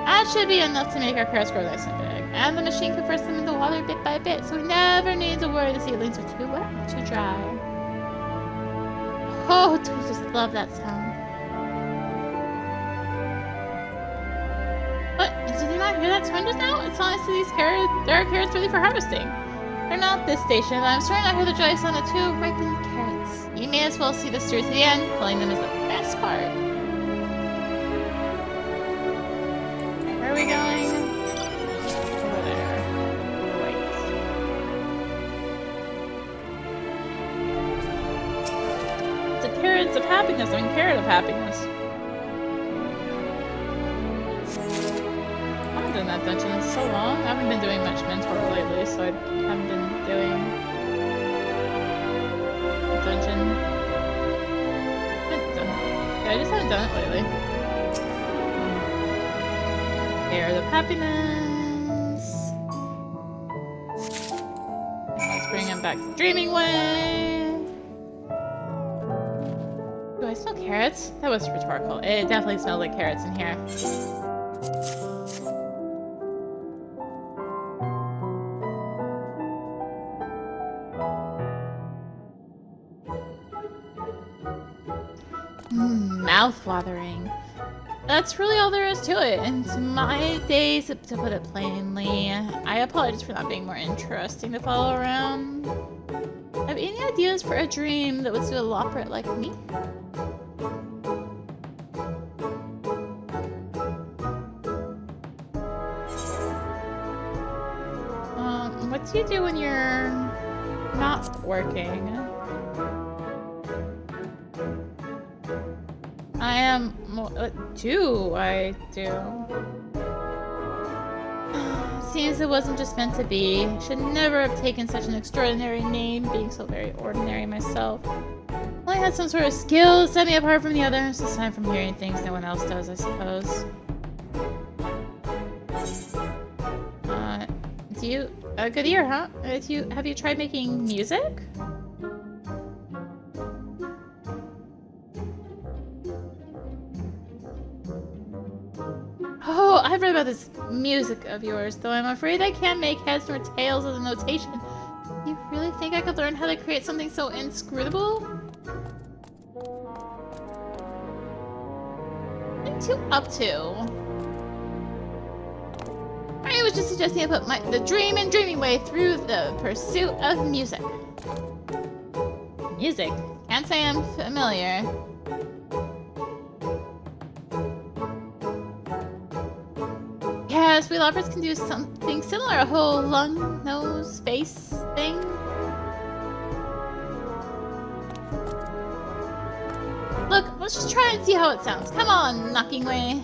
[SPEAKER 2] That should be enough to make our carrots grow nice and big. And the machine converts them into water bit by bit, so we never need to worry the seedlings are too wet or too dry. Oh, do I just love that sound. What? Did you not hear that sound just now? It's telling us these carrots, there are carrots ready for harvesting. They're not at this station, but I'm certain I heard the joyous sound of 2 ripened carrots. You may as well see this through to the end. Pulling them is the best part. Where are we going? Over there. Right. It's a carrot of happiness. I mean, carrot of happiness. I haven't done that dungeon in so long. I haven't been doing much mentor lately, so I haven't been doing a dungeon. Yeah, I just haven't done it lately. Carrot of happiness. Let's bring him back to Dreaming Way. Do I smell carrots? That was rhetorical. It definitely smells like carrots in here. Mouth-watering. That's really all there is to it. And to my days, to put it plainly, I apologize for not being more interesting to follow around. Have any ideas for a dream that would suit a loprit like me? What do you do when you're not working? What do I do? Seems it wasn't just meant to be. Should never have taken such an extraordinary name, being so very ordinary myself. Well, I had some sort of skill to set me apart from the others, aside from hearing things no one else does, I suppose. Good ear, huh? Have you tried making music? Oh, I've read about this music of yours, though I'm afraid I can't make heads nor tails of the notation. You really think I could learn how to create something so inscrutable? What are you up to? I was just suggesting I put the dream and dreaming way through the pursuit of music. Music? Can't say I'm familiar. Yes, we loppers can do something similar, a whole lung, nose, face thing. Look, let's just try and see how it sounds. Come on, knocking way.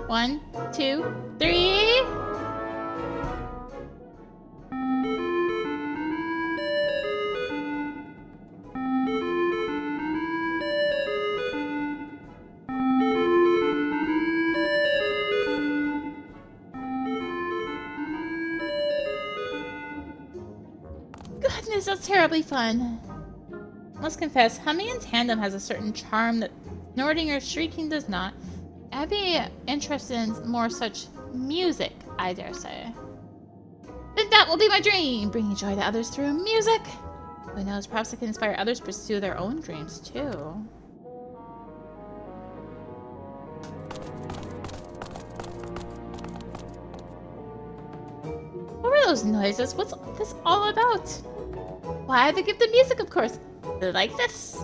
[SPEAKER 2] 1, 2, 3. Goodness, that's terribly fun. Must confess, humming in tandem has a certain charm that snorting or shrieking does not. I'd be interested in more such music, I dare say. Then that will be my dream, bringing joy to others through music. Who knows, perhaps I can inspire others to pursue their own dreams, too. What were those noises? What's this all about? Why, the gift of music, of course. Like this.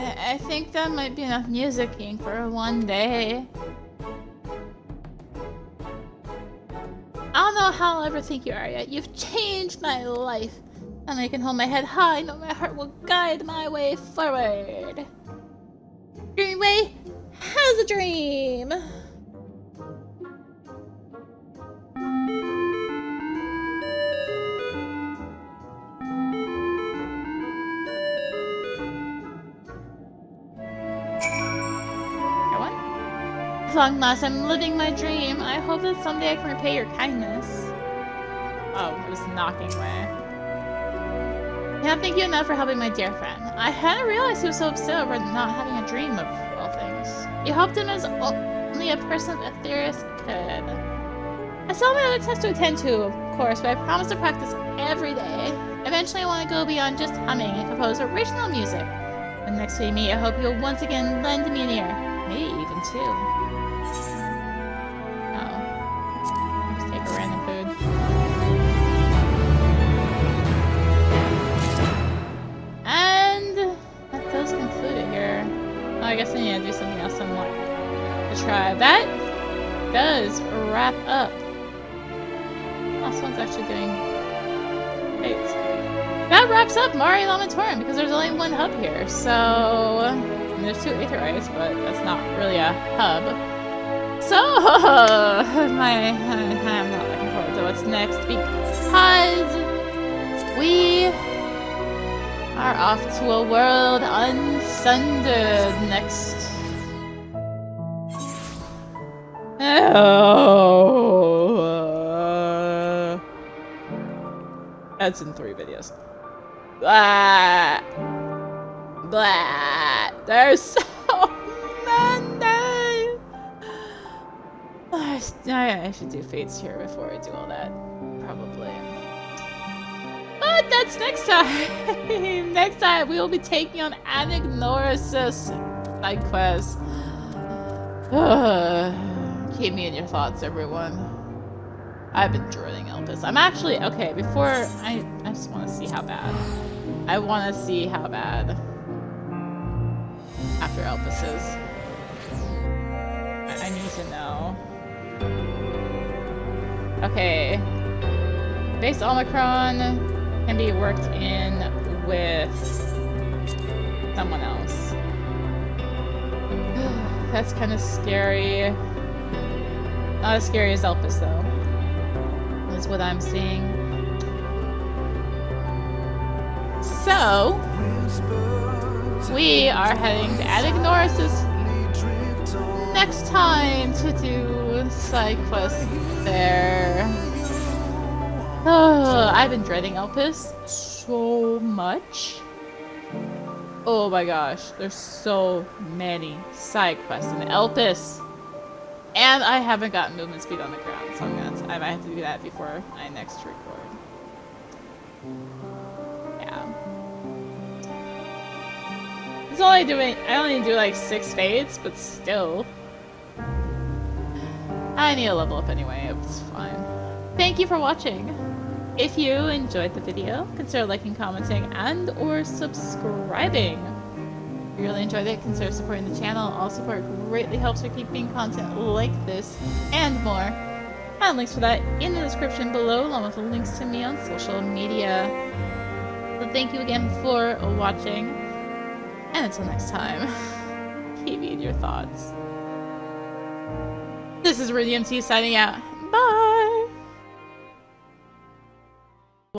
[SPEAKER 2] I think that might be enough musicking for one day. I don't know how I'll ever think you are yet. You've changed my life.
[SPEAKER 1] And I can hold my head high, know my heart will guide my way forward. Dreamway has a dream! As long as I'm living my dream, I hope that someday I can repay your kindness. Oh, it was knocking away. Can't thank you enough for helping my dear friend. I hadn't realized he was so upset over not having a dream of all things. You helped him as only a person with a theorist could. I still have my other test to attend to, of course, but I promise to practice every day. Eventually I want to go beyond just humming and compose original music. When next we meet, I hope you'll once again lend me an ear. Maybe even two. I guess I need to do something else somewhat to try. That does wrap up. Oh, someone's actually doing great. That wraps up Mare Lamentorum because there's only one hub here. So, I mean, there's 2 Aetherites, but that's not really a hub. So, I'm not looking forward to what's next because we are off to a world unsundered next. Oh. That's in 3 videos. Blah. Blah. There's so many. I should do fates here before I do all that. Probably. But that's next time! Next time we will be taking on Anagnoris side quest. Keep me in your thoughts, everyone. I've been dreading Elpis. I'm actually okay. Before I just want to see how bad. I want to see how bad after Elpis is. I need to know. Okay. Base Omicron can be worked in with someone else. That's kind of scary. Not as scary as Elpis, though. Is what I'm seeing. So, we are heading to Anagnoris' next time to do side quests there. Oh, I've been dreading Elpis so much. Oh my gosh, there's so many side quests in Elpis. And I haven't gotten movement speed on the ground, so I might have to do that before I next record. Yeah. That's all I only do like 6 fades, but still. I need a level up anyway, it's fine. Thank you for watching. If you enjoyed the video, consider liking, commenting, and or subscribing. If you really enjoyed it, consider supporting the channel. All support greatly helps with keeping content like this and more. Find links for that in the description below, along with links to me on social media. So thank you again for watching, and until next time, keep me in your thoughts. This is RudyMT signing out.